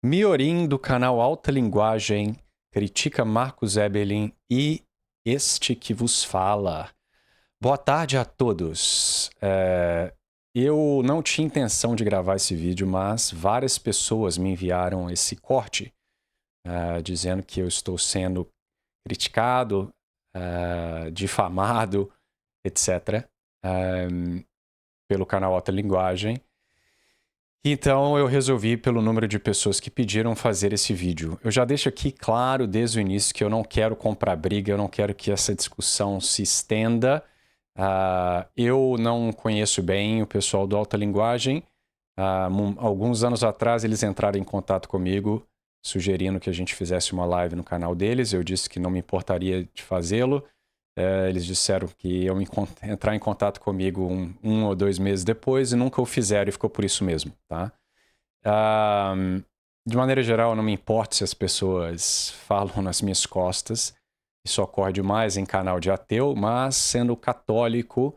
Miorim, do canal Alta Linguagem, critica Marcos Eberlin e este que vos fala. Boa tarde a todos. Eu não tinha intenção de gravar esse vídeo, mas várias pessoas me enviaram esse corte, dizendo que eu estou sendo criticado, difamado, etc., pelo canal Alta Linguagem. Então eu resolvi, pelo número de pessoas que pediram, fazer esse vídeo. Eu já deixo aqui claro desde o início que eu não quero comprar briga, eu não quero que essa discussão se estenda. Eu não conheço bem o pessoal do Alta Linguagem. Alguns anos atrás eles entraram em contato comigo, sugerindo que a gente fizesse uma live no canal deles. Eu disse que não me importaria de fazê-lo. Eles disseram que iam entrar em contato comigo um ou 2 meses depois e nunca o fizeram e ficou por isso mesmo, tá? De maneira geral, eu não me importo se as pessoas falam nas minhas costas. Isso ocorre demais em canal de ateu, mas sendo católico,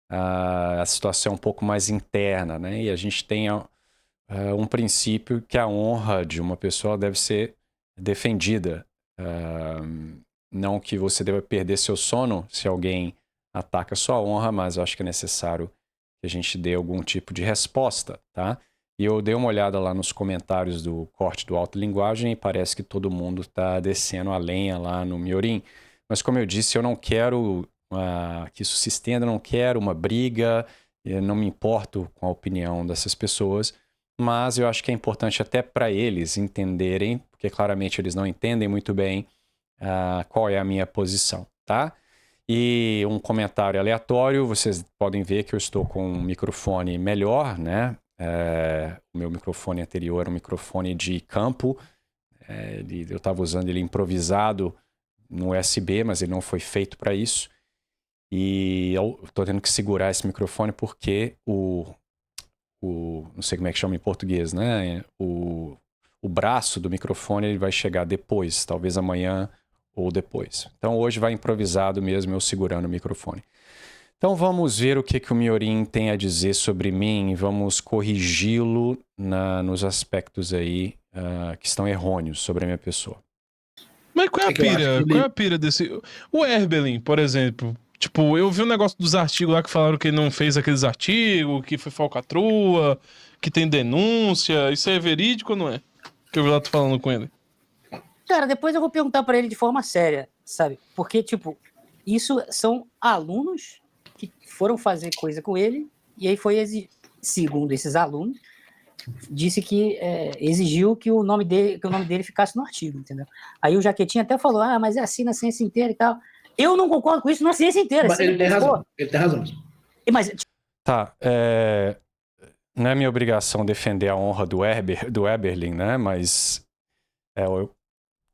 a situação é um pouco mais interna, né? E a gente tem um princípio que a honra de uma pessoa deve ser defendida. Não que você deva perder seu sono se alguém ataca sua honra, mas eu acho que é necessário que a gente dê algum tipo de resposta, tá? E eu dei uma olhada lá nos comentários do corte do Alta Linguagem e parece que todo mundo está descendo a lenha lá no Miorim. Mas como eu disse, eu não quero que isso se estenda, não quero uma briga, eu não me importo com a opinião dessas pessoas, mas eu acho que é importante até para eles entenderem, porque claramente eles não entendem muito bem qual é a minha posição, tá? E um comentário aleatório, vocês podem ver que eu estou com um microfone melhor, né? O meu microfone anterior era um microfone de campo, eu estava usando ele improvisado no USB, mas ele não foi feito para isso. E eu estou tendo que segurar esse microfone porque não sei como é que chama em português, né? O braço do microfone ele vai chegar depois, talvez amanhã ou depois. Então hoje vai improvisado mesmo, eu segurando o microfone. Então vamos ver o que o Miorim tem a dizer sobre mim, vamos corrigi-lo nos aspectos aí que estão errôneos sobre a minha pessoa. Mas qual é a pira? Qual é a pira desse... O Erbelin, por exemplo, tipo, eu vi um negócio dos artigos lá que falaram que ele não fez aqueles artigos, que foi falcatrua, que tem denúncia, isso é verídico ou não é? Que eu vi lá tu falando com ele. Cara, depois eu vou perguntar pra ele de forma séria, sabe? Porque, tipo, isso são alunos que foram fazer coisa com ele, e aí foi, segundo esses alunos, disse que exigiu que o nome dele ficasse no artigo, entendeu? Aí o Jaquetinha até falou, mas é assim na ciência inteira e tal. Eu não concordo com isso na ciência inteira. Mas ele tem razão, ele tem razão. Mas, tá, não é minha obrigação defender a honra do Eberlin, né? Mas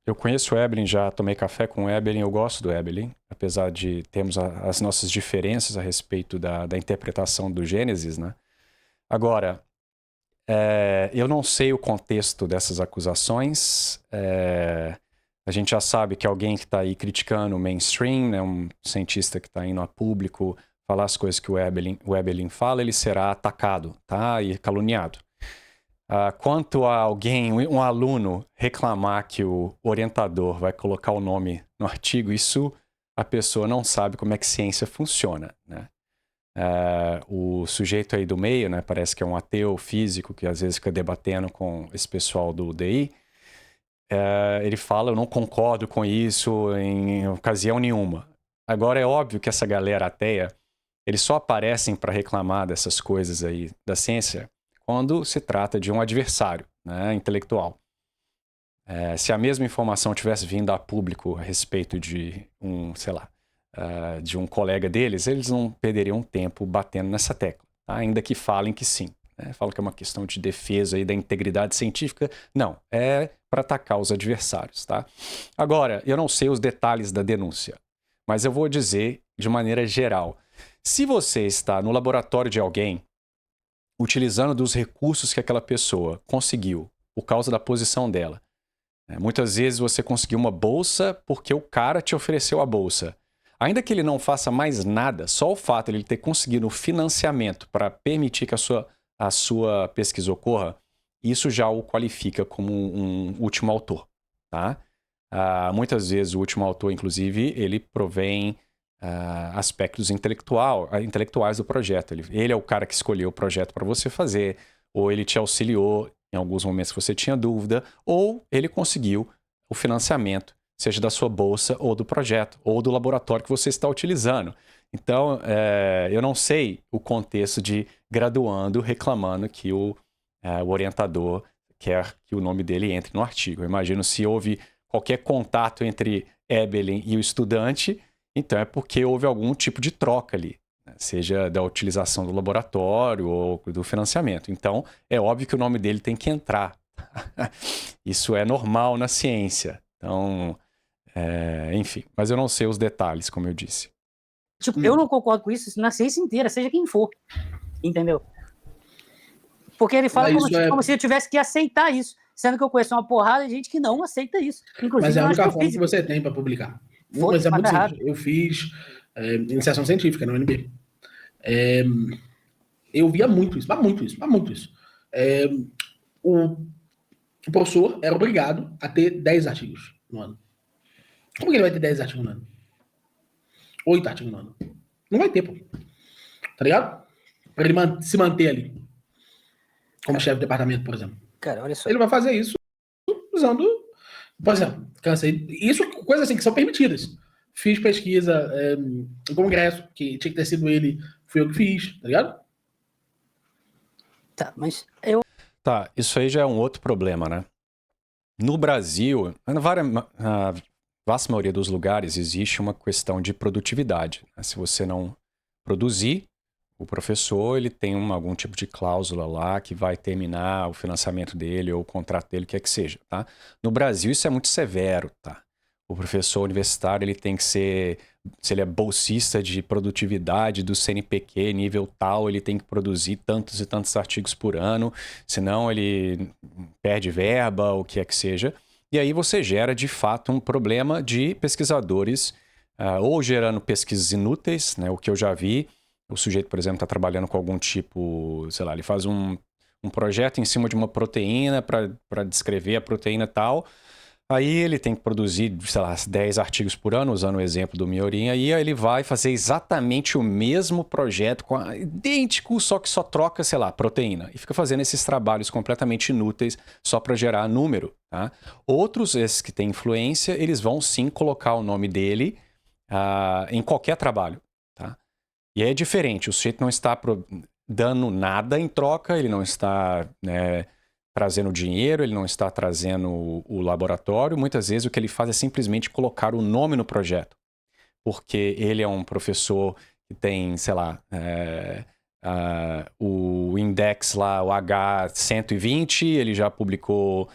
eu conheço o Eberlin, já tomei café com o Eberlin, eu gosto do Eberlin, apesar de termos as nossas diferenças a respeito da interpretação do Gênesis, né? Agora, eu não sei o contexto dessas acusações. A gente já sabe que alguém que está aí criticando o mainstream, né, um cientista que está indo a público falar as coisas que o Eberlin fala, ele será atacado, tá? E caluniado. Quanto a alguém, um aluno, reclamar que o orientador vai colocar o nome no artigo, isso a pessoa não sabe como é que ciência funciona, né? O sujeito aí do meio, né, parece que é um ateu físico que às vezes fica debatendo com esse pessoal do DI, ele fala, eu não concordo com isso em ocasião nenhuma. Agora é óbvio que essa galera ateia, eles só aparecem para reclamar dessas coisas aí da ciência quando se trata de um adversário, né, intelectual. Se a mesma informação tivesse vindo a público a respeito de de um colega deles, eles não perderiam tempo batendo nessa tecla, tá? Ainda que falem que sim. Né? Falam que é uma questão de defesa aí da integridade científica. Não, é para atacar os adversários, tá? Agora, eu não sei os detalhes da denúncia, mas eu vou dizer de maneira geral. Se você está no laboratório de alguém, utilizando dos recursos que aquela pessoa conseguiu por causa da posição dela, muitas vezes você conseguiu uma bolsa porque o cara te ofereceu a bolsa. Ainda que ele não faça mais nada, só o fato de ele ter conseguido o financiamento para permitir que a sua pesquisa ocorra, isso já o qualifica como um último autor, tá? Muitas vezes o último autor, inclusive, ele provém aspectos intelectuais do projeto. Ele é o cara que escolheu o projeto para você fazer, ou ele te auxiliou em alguns momentos que você tinha dúvida, ou ele conseguiu o financiamento, seja da sua bolsa ou do projeto, ou do laboratório que você está utilizando. Então, eu não sei o contexto de graduando reclamando que o orientador quer que o nome dele entre no artigo. Eu imagino se houve qualquer contato entre Eberlin e o estudante, então é porque houve algum tipo de troca ali, né? Seja da utilização do laboratório ou do financiamento. Então, é óbvio que o nome dele tem que entrar. Isso é normal na ciência. Então, enfim, mas eu não sei os detalhes, como eu disse. Tipo, eu não concordo com isso na ciência inteira, seja quem for. Entendeu? Porque ele fala como se eu tivesse que aceitar isso. Sendo que eu conheço uma porrada de gente que não aceita isso. Inclusive, mas é a única forma que você tem para publicar. Um exemplo muito simples. Eu fiz iniciação científica na UNB. Eu via muito isso. O professor era obrigado a ter 10 artigos no ano. Como que ele vai ter 10 artigos no ano? 8 artigos no ano? Não vai ter, pô. Tá ligado? Para ele se manter ali. Como chefe de departamento, por exemplo. Cara, olha só. Ele vai fazer isso usando, por exemplo, isso, coisas assim que são permitidas. Fiz pesquisa no congresso, que tinha que ter sido ele, fui eu que fiz, tá ligado? Tá, mas Tá, isso aí já é um outro problema, né? No Brasil, na vasta maioria dos lugares, existe uma questão de produtividade, né? Se você não produzir, o professor ele tem algum tipo de cláusula lá que vai terminar o financiamento dele ou o contrato dele, o que é que seja, tá? No Brasil isso é muito severo, tá? O professor universitário ele tem que ser, se ele é bolsista de produtividade do CNPq, nível tal, ele tem que produzir tantos e tantos artigos por ano, senão ele perde verba, o que é que seja. E aí você gera, de fato, um problema de pesquisadores, ou gerando pesquisas inúteis, né? O que eu já vi, o sujeito, por exemplo, está trabalhando com algum tipo, sei lá, ele faz um projeto em cima de uma proteína para descrever a proteína tal. Aí ele tem que produzir, sei lá, 10 artigos por ano, usando o exemplo do Miorin. Aí ele vai fazer exatamente o mesmo projeto, idêntico, só que só troca, sei lá, proteína. E fica fazendo esses trabalhos completamente inúteis só para gerar número, tá? Outros, esses que têm influência, eles vão sim colocar o nome dele em qualquer trabalho, tá? E aí é diferente, o sujeito não está dando nada em troca, ele não está trazendo dinheiro, ele não está trazendo o laboratório. Muitas vezes o que ele faz é simplesmente colocar o nome no projeto. Porque ele é um professor que tem, sei lá, o index lá, o H120, ele já publicou,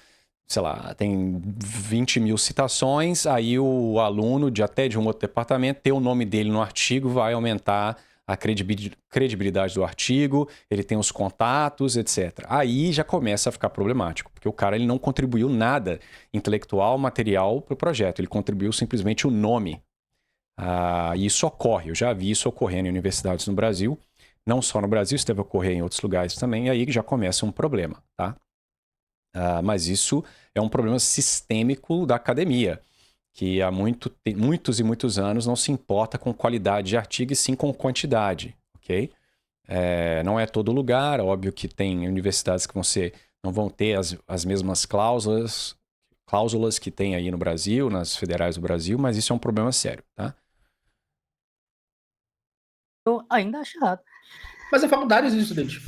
sei lá, tem 20 mil citações, aí o aluno até de um outro departamento ter o nome dele no artigo vai aumentar a credibilidade do artigo, ele tem os contatos, etc. Aí já começa a ficar problemático, porque o cara ele não contribuiu nada intelectual, material para o projeto, ele contribuiu simplesmente o nome. E isso ocorre, eu já vi isso ocorrendo em universidades no Brasil, não só no Brasil, isso deve ocorrer em outros lugares também, e aí já começa um problema, tá? Mas isso é um problema sistêmico da academia, que há muitos e muitos anos não se importa com qualidade de artigo e sim com quantidade, ok? Não é todo lugar, óbvio que tem universidades que não vão ter as mesmas cláusulas que tem aí no Brasil, nas federais do Brasil, mas isso é um problema sério, tá? Eu ainda acho errado. Mas a faculdade existe, estudante.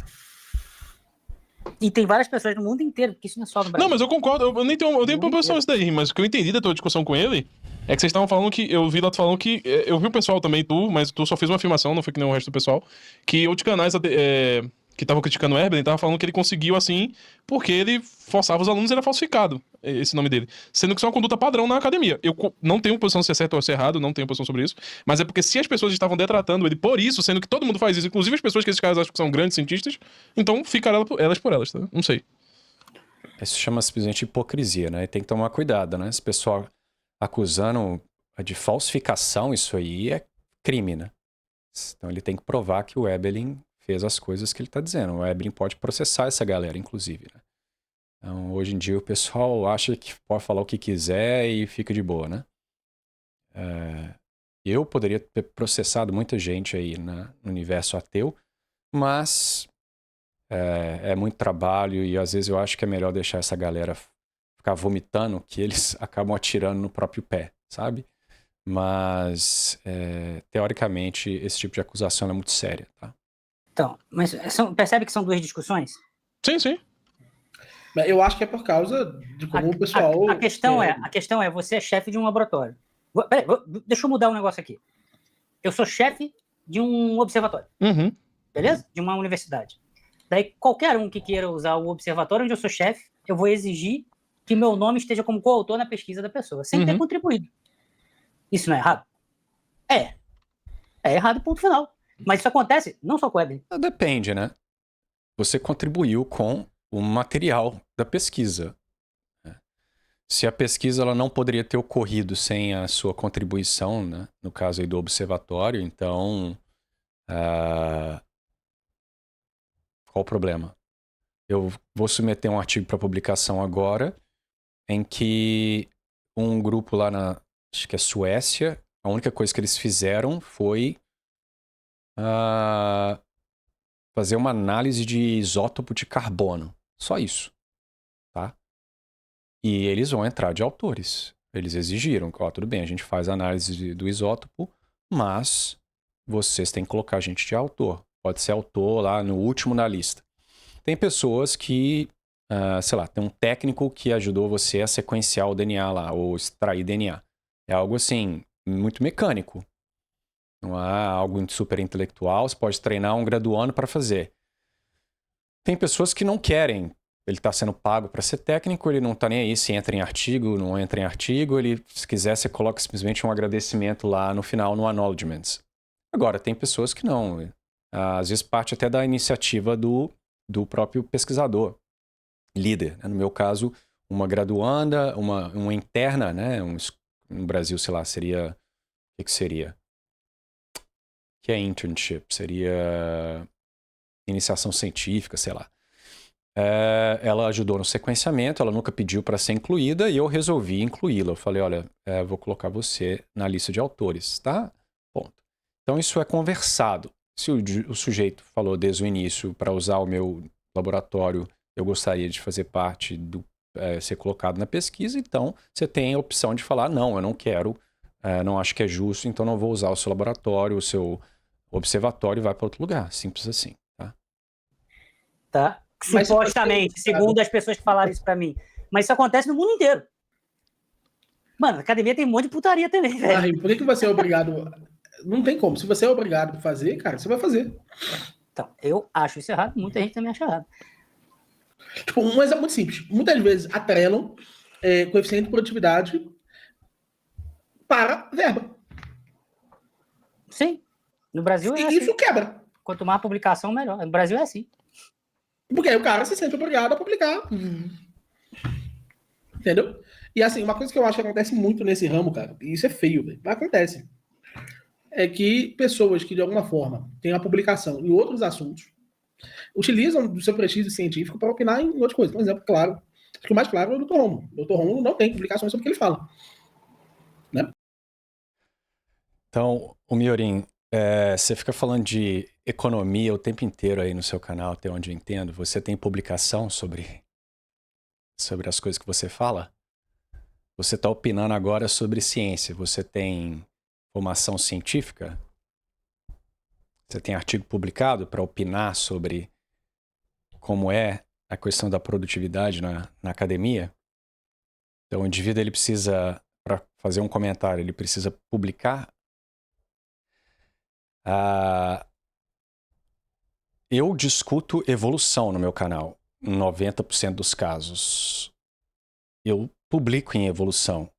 E tem várias pessoas no mundo inteiro, porque isso não é só no Brasil. Não, mas eu concordo, eu nem tenho proposição isso daí, mas o que eu entendi da tua discussão com ele é que vocês estavam falando que, eu vi lá tu falando que, eu vi o pessoal também, mas tu só fez uma afirmação, não foi que nem o resto do pessoal, que outros canais que estavam criticando o Eberlin estavam falando que ele conseguiu assim, porque ele forçava os alunos e era falsificado, esse nome dele. Sendo que isso é uma conduta padrão na academia. Eu não tenho posição se é certo ou se é errado, não tenho posição sobre isso, mas é porque se as pessoas estavam detratando ele por isso, sendo que todo mundo faz isso, inclusive as pessoas que esses caras acham que são grandes cientistas, então ficaram elas por elas, tá? Não sei. Isso chama simplesmente hipocrisia, né? E tem que tomar cuidado, né? Esse pessoal acusando de falsificação, isso aí é crime, né? Então ele tem que provar que o Eberlin fez as coisas que ele está dizendo. O Eberlin pode processar essa galera, inclusive, né? Então, hoje em dia o pessoal acha que pode falar o que quiser e fica de boa, né? Eu poderia ter processado muita gente aí no universo ateu, mas é muito trabalho e às vezes eu acho que é melhor deixar essa galera ficar vomitando que eles acabam atirando no próprio pé, sabe? Mas, teoricamente, esse tipo de acusação é muito séria, tá? Então, mas percebe que são duas discussões? Sim, sim. Eu acho que é por causa de como o pessoal... A questão é, você é chefe de um laboratório. Peraí, deixa eu mudar um negócio aqui. Eu sou chefe de um observatório, Uhum. beleza? De uma universidade. Daí, qualquer um que queira usar o observatório onde eu sou chefe, eu vou exigir que meu nome esteja como coautor na pesquisa da pessoa, sem ter contribuído. Isso não é errado? É. É errado, ponto final. Mas isso acontece não só com o Evelyn. Depende, né? Você contribuiu com o material da pesquisa. Se a pesquisa ela não poderia ter ocorrido sem a sua contribuição, né? No caso aí do observatório, então qual o problema? Eu vou submeter um artigo para publicação agora em que um grupo lá acho que é Suécia, a única coisa que eles fizeram foi fazer uma análise de isótopo de carbono. Só isso, tá? E eles vão entrar de autores. Eles exigiram que, tudo bem, a gente faz a análise do isótopo, mas vocês têm que colocar a gente de autor. Pode ser autor lá no último na lista. Tem pessoas que, sei lá, tem um técnico que ajudou você a sequenciar o DNA lá, ou extrair DNA. É algo assim, muito mecânico. Não há algo super intelectual, você pode treinar um graduando para fazer. Tem pessoas que não querem. Ele está sendo pago para ser técnico, ele não está nem aí se entra em artigo, não entra em artigo. Ele, se quiser, você coloca simplesmente um agradecimento lá no final, no acknowledgements. Agora, tem pessoas que não. Às vezes parte até da iniciativa do próprio pesquisador, líder. No meu caso, uma graduanda, uma interna, né? No Brasil, sei lá, seria... O que seria? Que é internship? Seria iniciação científica, sei lá. Ela ajudou no sequenciamento, ela nunca pediu para ser incluída e eu resolvi incluí-la. Eu falei, olha, vou colocar você na lista de autores, tá? Ponto. Então isso é conversado. Se o sujeito falou desde o início para usar o meu laboratório, eu gostaria de fazer parte ser colocado na pesquisa, então você tem a opção de falar, não, eu não quero, não acho que é justo, então não vou usar o seu laboratório, o seu observatório e vai para outro lugar. Simples assim, tá? Tá? Supostamente, segundo as pessoas que falaram isso pra mim. Mas isso acontece no mundo inteiro. Mano, a academia tem um monte de putaria também, velho. Por que você é obrigado? Não tem como. Se você é obrigado a fazer, cara, você vai fazer. Então, eu acho isso errado, muita gente também acha errado. Tipo, um exemplo muito simples. Muitas vezes atrelam coeficiente de produtividade para verba. Sim. No Brasil é assim. Isso quebra. Quanto mais publicação, melhor. No Brasil é assim. Porque aí o cara se sente obrigado a publicar. Entendeu? E assim, uma coisa que eu acho que acontece muito nesse ramo, cara, e isso é feio, velho, mas acontece, é que pessoas que de alguma forma têm a publicação em outros assuntos utilizam do seu prestígio científico para opinar em outras coisas. Por exemplo, claro, acho que o mais claro é o Dr. Romulo. O Dr. Romulo não tem publicações sobre o que ele fala. Né? Então, o Miorim, você fica falando de economia o tempo inteiro aí no seu canal, até onde eu entendo. Você tem publicação sobre as coisas que você fala? Você está opinando agora sobre ciência. Você tem formação científica? Você tem artigo publicado para opinar sobre como é a questão da produtividade na academia? Então, o indivíduo ele precisa, para fazer um comentário, ele precisa publicar. Eu discuto evolução no meu canal, em 90% dos casos. Eu publico em evolução.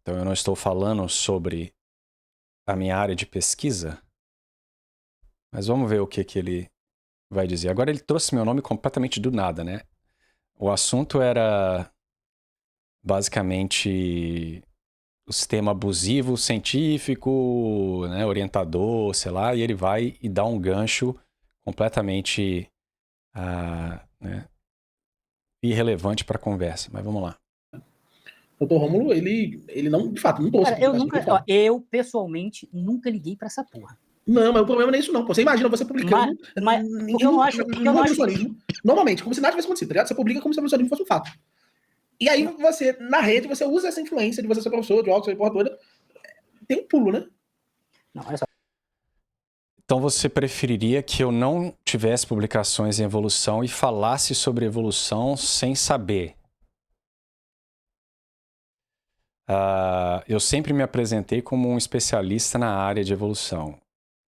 Então, eu não estou falando sobre a minha área de pesquisa, mas vamos ver o que ele vai dizer. Agora, ele trouxe meu nome completamente do nada, né? O assunto era basicamente o sistema abusivo científico, né, orientador, sei lá, e ele vai e dá um gancho completamente né, irrelevante para a conversa, mas vamos lá. Doutor Rômulo, ele não, de fato, não trouxe. Cara, eu pessoalmente nunca liguei pra essa porra. Não, mas o problema não é isso não. Você imagina você publicando porque eu não acho normalmente, como se nada tivesse acontecido, tá ligado? Você publica como se o evolucionismo fosse um fato. E aí você, na rede, você usa essa influência de você ser professor de Oxford, porra toda. Tem um pulo, né? Não, olha só. Então você preferiria que eu não tivesse publicações em evolução e falasse sobre evolução sem saber? Eu sempre me apresentei como um especialista na área de evolução.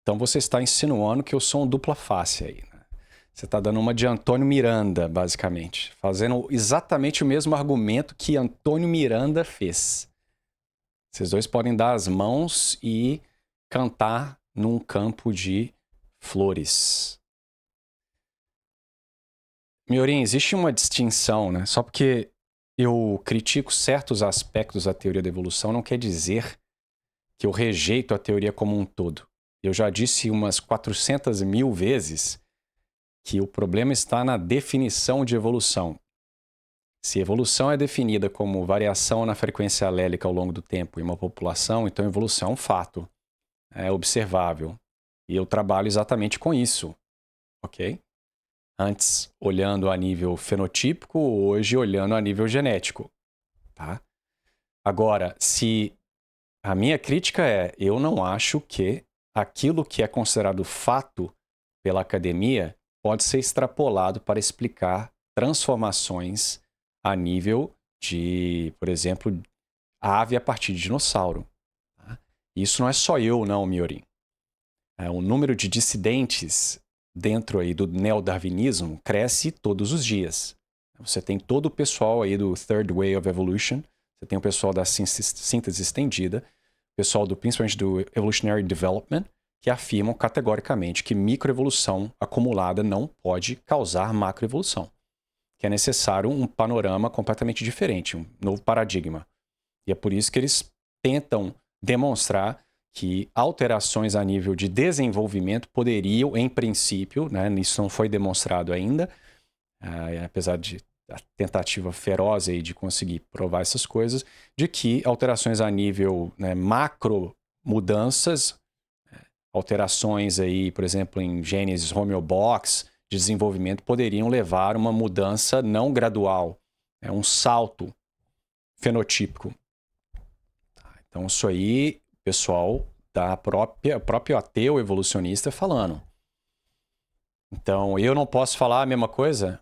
Então você está insinuando que eu sou um dupla face aí, né? Você está dando uma de Antônio Miranda, basicamente. Fazendo exatamente o mesmo argumento que Antônio Miranda fez. Vocês dois podem dar as mãos e cantar num campo de flores. Miorim, existe uma distinção, né? Só porque eu critico certos aspectos da teoria da evolução não quer dizer que eu rejeito a teoria como um todo. Eu já disse umas 400.000 vezes que o problema está na definição de evolução. Se evolução é definida como variação na frequência alélica ao longo do tempo em uma população, então evolução é um fato, é observável. E eu trabalho exatamente com isso, ok? Antes olhando a nível fenotípico, hoje olhando a nível genético, tá? Agora, se a minha crítica eu não acho que aquilo que é considerado fato pela academia pode ser extrapolado para explicar transformações a nível de, por exemplo, ave a partir de dinossauro. Tá? Isso não é só eu, não, Miorim. O número de dissidentes dentro aí do neodarwinismo cresce todos os dias. Você tem todo o pessoal aí do Third Way of Evolution, você tem o pessoal da síntese estendida, pessoal principalmente do Evolutionary Development, que afirmam categoricamente que microevolução acumulada não pode causar macroevolução, que é necessário um panorama completamente diferente, um novo paradigma. E é por isso que eles tentam demonstrar que alterações a nível de desenvolvimento poderiam, em princípio, né, isso não foi demonstrado ainda, apesar de a tentativa feroz aí de conseguir provar essas coisas, de que alterações a nível, né, macro mudanças, alterações aí, por exemplo, em genes homeobox de desenvolvimento poderiam levar a uma mudança não gradual, um salto fenotípico. Então isso aí, pessoal da próprio ateu evolucionista falando. Então eu não posso falar a mesma coisa?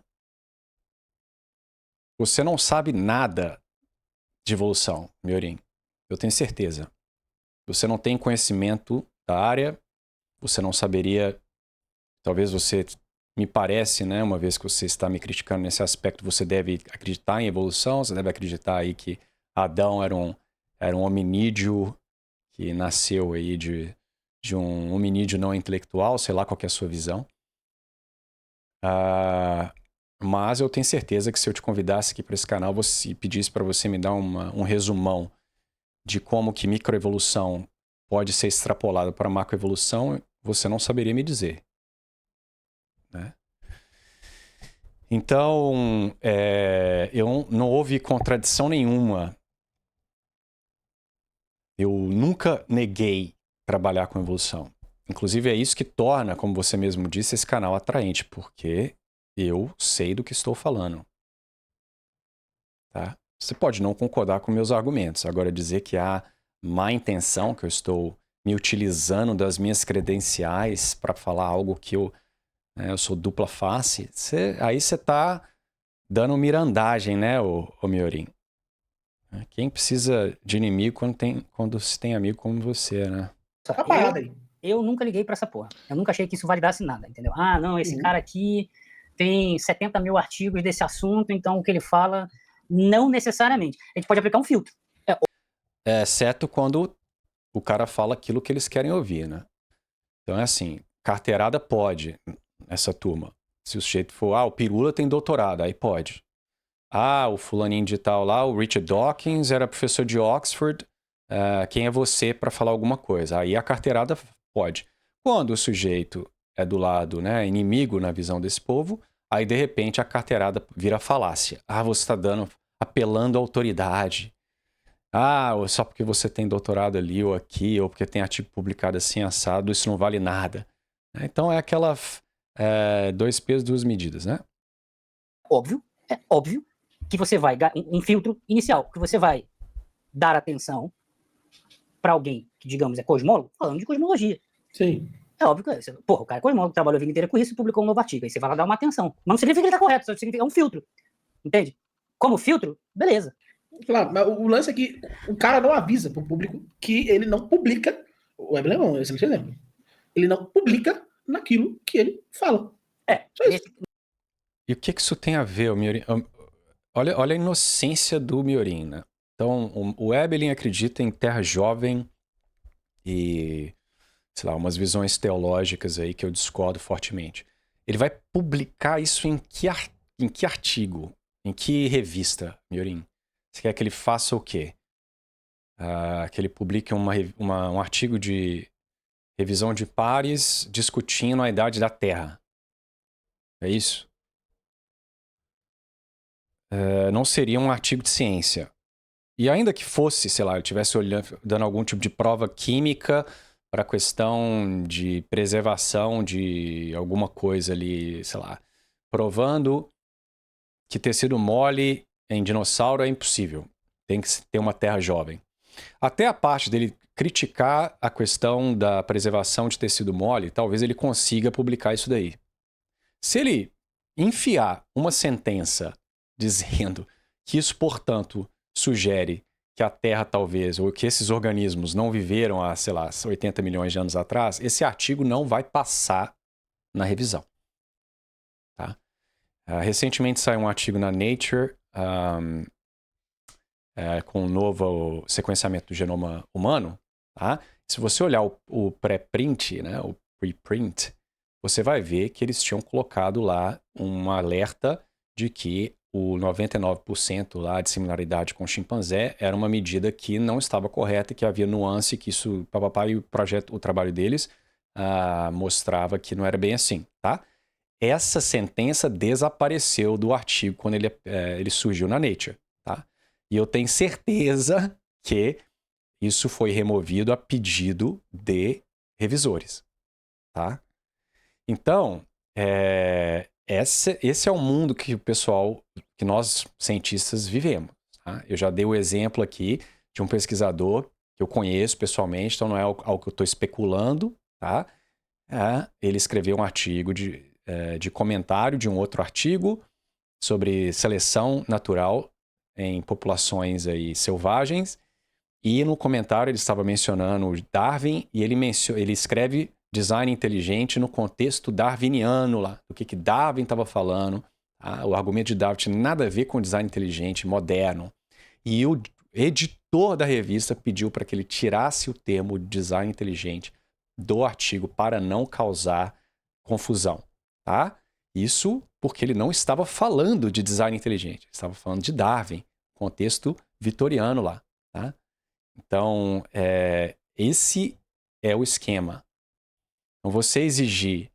Você não sabe nada de evolução, Miorim. Eu tenho certeza. Você não tem conhecimento da área, você não saberia, talvez você, me parece, né, uma vez que você está me criticando nesse aspecto, você deve acreditar em evolução, você deve acreditar aí que Adão era um hominídeo que nasceu aí de um hominídeo não intelectual, sei lá qual que é a sua visão. Mas eu tenho certeza que se eu te convidasse aqui para esse canal, você pedisse para você me dar um resumão de como que microevolução pode ser extrapolada para macroevolução, você não saberia me dizer. Né? Então, não houve contradição nenhuma. Eu nunca neguei trabalhar com evolução. Inclusive é isso que torna, como você mesmo disse, esse canal atraente, porque eu sei do que estou falando. Tá? Você pode não concordar com meus argumentos. Agora, dizer que há má intenção, que eu estou me utilizando das minhas credenciais para falar algo que eu sou dupla face, aí você está dando mirandagem, né, ô Miorim? Quem precisa de inimigo quando se tem amigo como você, né? Tá parado aí. Eu nunca liguei pra essa porra. Eu nunca achei que isso validasse nada, entendeu? Ah, não, esse cara aqui tem 70.000 artigos desse assunto, então o que ele fala, não necessariamente. A gente pode aplicar um filtro. Exceto quando o cara fala aquilo que eles querem ouvir, né? Então é assim, carteirada pode, essa turma. Se o sujeito for, o Pirula tem doutorado, aí pode. O fulaninho de tal lá, o Richard Dawkins, era professor de Oxford, quem é você para falar alguma coisa? Aí a carteirada pode. Quando o sujeito é do lado, né, inimigo na visão desse povo, Aí, de repente, a carteirada vira falácia. Ah, você está apelando à autoridade. Ah, só porque você tem doutorado ali ou aqui, ou porque tem artigo publicado assim, assado, isso não vale nada. Então é aquela 2 pesos, 2 medidas, né? É óbvio que você vai, um filtro inicial, que você vai dar atenção para alguém que, digamos, é cosmólogo, falando de cosmologia. Sim. É óbvio que, porra, o cara é cosmólogo, trabalhou a vida inteira com isso e publicou um novo artigo. Aí você vai lá dar uma atenção. Mas não significa que ele tá correto, só significa que é um filtro. Entende? Como filtro, beleza. Claro, mas o lance é que o cara não avisa pro público que ele não publica. O Evelyn é um excelente exemplo. Ele não publica naquilo que ele fala. Só isso. E o que isso tem a ver, o Miorin? Olha a inocência do Miorin, né? Então, o Evelyn acredita em terra jovem e, sei lá, umas visões teológicas aí que eu discordo fortemente. Ele vai publicar isso em que artigo? Em que revista, Miorin? Você quer que ele faça o quê? Que ele publique um artigo de revisão de pares discutindo a idade da Terra. É isso? Não seria um artigo de ciência. E ainda que fosse, sei lá, eu estivesse dando algum tipo de prova química para a questão de preservação de alguma coisa ali, sei lá, provando que tecido mole em dinossauro é impossível. Tem que ter uma terra jovem. Até a parte dele criticar a questão da preservação de tecido mole, talvez ele consiga publicar isso daí. Se ele enfiar uma sentença dizendo que isso, portanto, sugere que a Terra talvez, ou que esses organismos não viveram há, sei lá, 80 milhões de anos atrás, esse artigo não vai passar na revisão. Tá? Recentemente saiu um artigo na Nature com um novo sequenciamento do genoma humano. Tá? Se você olhar o pré-print, né, o preprint, você vai ver que eles tinham colocado lá um alerta de que o 99% lá de similaridade com o chimpanzé era uma medida que não estava correta, que havia nuance, que isso, papapá, e o trabalho deles mostrava que não era bem assim, tá? Essa sentença desapareceu do artigo quando ele surgiu na Nature, tá? E eu tenho certeza que isso foi removido a pedido de revisores, tá? Então, esse é o mundo que que nós cientistas vivemos. Tá? Eu já dei o exemplo aqui de um pesquisador que eu conheço pessoalmente, então não é algo que eu estou especulando, tá? Ele escreveu um artigo de comentário de um outro artigo sobre seleção natural em populações aí selvagens, e no comentário ele estava mencionando Darwin, e ele escreve design inteligente no contexto darwiniano lá, do que Darwin estava falando. Tá? O argumento de Darwin tinha nada a ver com design inteligente, moderno. E o editor da revista pediu para que ele tirasse o termo design inteligente do artigo para não causar confusão. Tá? Isso porque ele não estava falando de design inteligente, ele estava falando de Darwin, contexto vitoriano lá. Tá? Então, esse é o esquema. Então, você exigir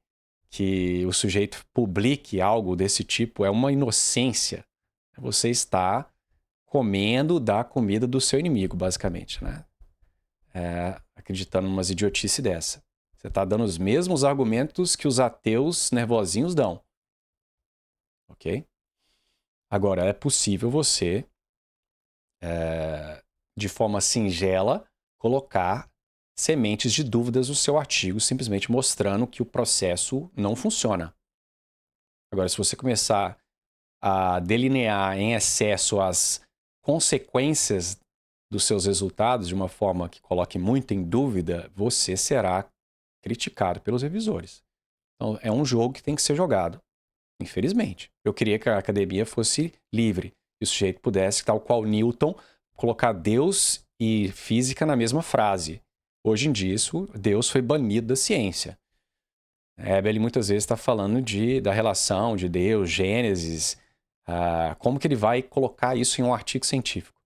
que o sujeito publique algo desse tipo é uma inocência. Você está comendo da comida do seu inimigo, basicamente, né? Acreditando em umas idiotice dessa. Você está dando os mesmos argumentos que os ateus nervosinhos dão. Ok? Agora, é possível você, de forma singela, colocar sementes de dúvidas no seu artigo, simplesmente mostrando que o processo não funciona. Agora, se você começar a delinear em excesso as consequências dos seus resultados de uma forma que coloque muito em dúvida, você será criticado pelos revisores. Então, é um jogo que tem que ser jogado, infelizmente. Eu queria que a academia fosse livre e o sujeito pudesse, tal qual Newton, colocar Deus e física na mesma frase. Hoje em dia, Deus foi banido da ciência. Ele muitas vezes está falando da relação de Deus, Gênesis, como que ele vai colocar isso em um artigo científico.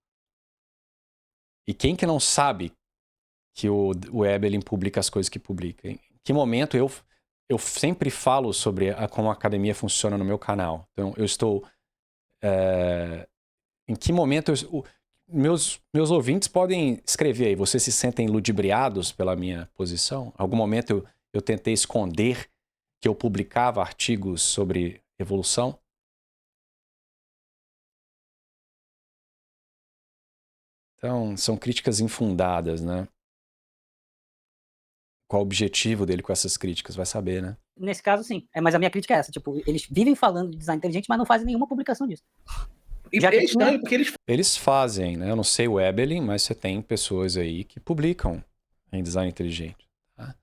E quem que não sabe que o Eberlin publica as coisas que publica? Em que momento eu sempre falo sobre como a academia funciona no meu canal. Então, eu estou... em que momento... meus ouvintes podem escrever aí. Vocês se sentem ludibriados pela minha posição? Em algum momento eu tentei esconder que eu publicava artigos sobre evolução? Então, são críticas infundadas, né? Qual o objetivo dele com essas críticas? Vai saber, né? Nesse caso, sim. Mas a minha crítica é essa. Tipo, eles vivem falando de design inteligente, mas não fazem nenhuma publicação disso. E é estranho, porque eles fazem, né? Eu não sei o Ebelin, mas você tem pessoas aí que publicam em design inteligente. Tá?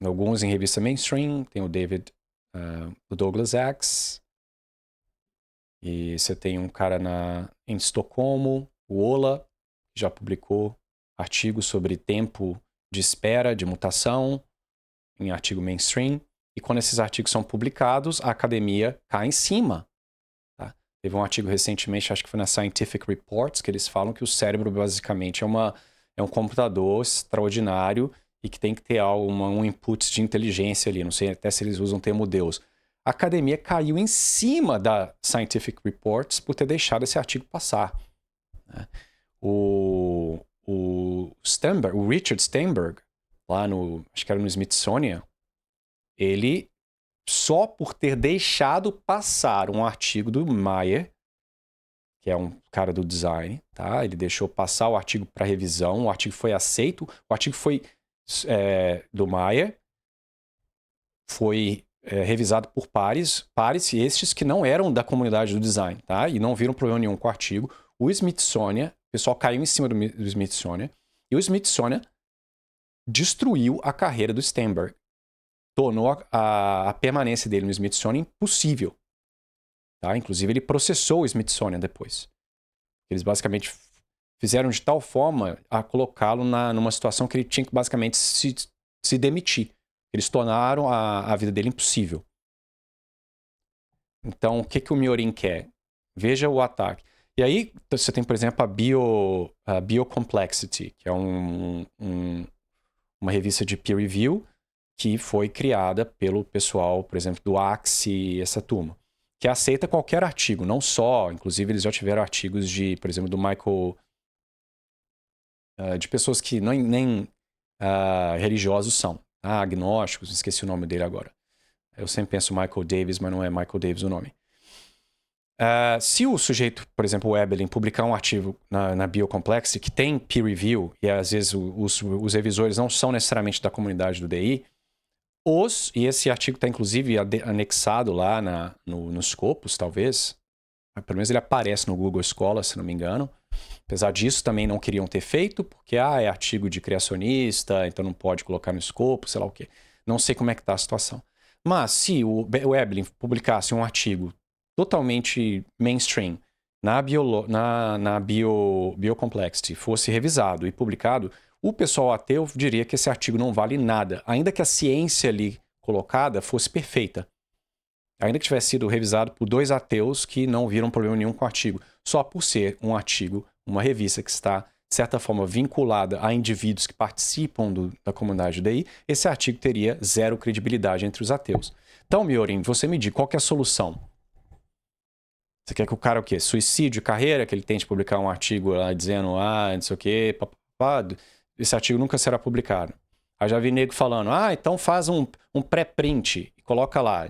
Alguns em revista mainstream, tem o o Douglas Axe, e você tem um cara em Estocolmo, o Ola, que já publicou artigos sobre tempo de espera, de mutação, em artigo mainstream. E quando esses artigos são publicados, a academia cai em cima. Tá? Teve um artigo recentemente, acho que foi na Scientific Reports, que eles falam que o cérebro basicamente é um computador extraordinário e que tem que ter um input de inteligência ali. Não sei até se eles usam o termo Deus. A academia caiu em cima da Scientific Reports por ter deixado esse artigo passar. Né? O Richard Steinberg, lá acho que era no Smithsonian, ele, só por ter deixado passar um artigo do Mayer, que é um cara do design, tá? Ele deixou passar o artigo para revisão, o artigo foi aceito, o artigo foi do Mayer, foi revisado por pares estes que não eram da comunidade do design, tá? E não viram problema nenhum com o artigo. O Smithsonian, o pessoal caiu em cima do Smithsonian, e o Smithsonian destruiu a carreira do Steinberg. Tornou a permanência dele no Smithsonian impossível. Tá? Inclusive, ele processou o Smithsonian depois. Eles basicamente fizeram de tal forma a colocá-lo numa situação que ele tinha que basicamente se demitir. Eles tornaram a vida dele impossível. Então, o que o Miorin quer? Veja o ataque. E aí, você tem, por exemplo, a Biocomplexity, que é uma revista de peer review que foi criada pelo pessoal, por exemplo, do Axe, essa turma, que aceita qualquer artigo, não só, inclusive eles já tiveram artigos por exemplo, do Michael, de pessoas que nem religiosos são, agnósticos, esqueci o nome dele agora. Eu sempre penso Michael Davis, mas não é Michael Davis o nome. Se o sujeito, por exemplo, o Ebelin, publicar um artigo na Biocomplexity que tem peer review, e às vezes os revisores não são necessariamente da comunidade do DI, e esse artigo está inclusive anexado lá nos Scopus, talvez, pelo menos ele aparece no Google Scholar, se não me engano. Apesar disso, também não queriam ter feito, porque é artigo de criacionista, então não pode colocar no escopo, sei lá o quê. Não sei como é que está a situação. Mas se o Ebelin publicasse um artigo totalmente mainstream na Biocomplexity, fosse revisado e publicado, o pessoal ateu diria que esse artigo não vale nada, ainda que a ciência ali colocada fosse perfeita. Ainda que tivesse sido revisado por 2 ateus que não viram problema nenhum com o artigo. Só por ser um artigo, uma revista que está, de certa forma, vinculada a indivíduos que participam da comunidade do DI, esse artigo teria 0 credibilidade entre os ateus. Então, Miorin, você me diz qual que é a solução? Você quer que o cara o quê? Suicídio, carreira, que ele tente publicar um artigo lá dizendo, não sei o quê, esse artigo nunca será publicado. Aí já vi nego falando, então faz um pré-print e coloca lá,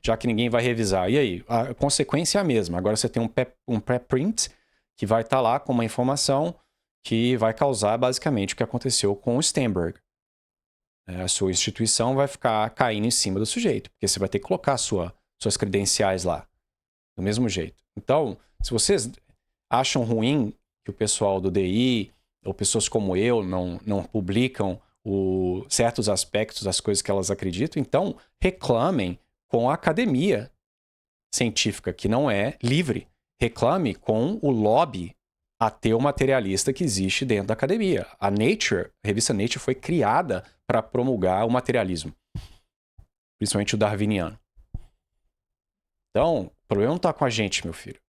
já que ninguém vai revisar. E aí? A consequência é a mesma. Agora você tem um pré-print que vai estar lá com uma informação que vai causar basicamente o que aconteceu com o Steinberg. A sua instituição vai ficar caindo em cima do sujeito, porque você vai ter que colocar suas credenciais lá, do mesmo jeito. Então, se vocês acham ruim que o pessoal do DI ou pessoas como eu não publicam certos aspectos das coisas que elas acreditam, então reclamem com a academia científica, que não é livre. Reclame com o lobby ateu materialista que existe dentro da academia. A revista Nature foi criada para promulgar o materialismo, principalmente o darwiniano. Então, o problema não está com a gente, meu filho.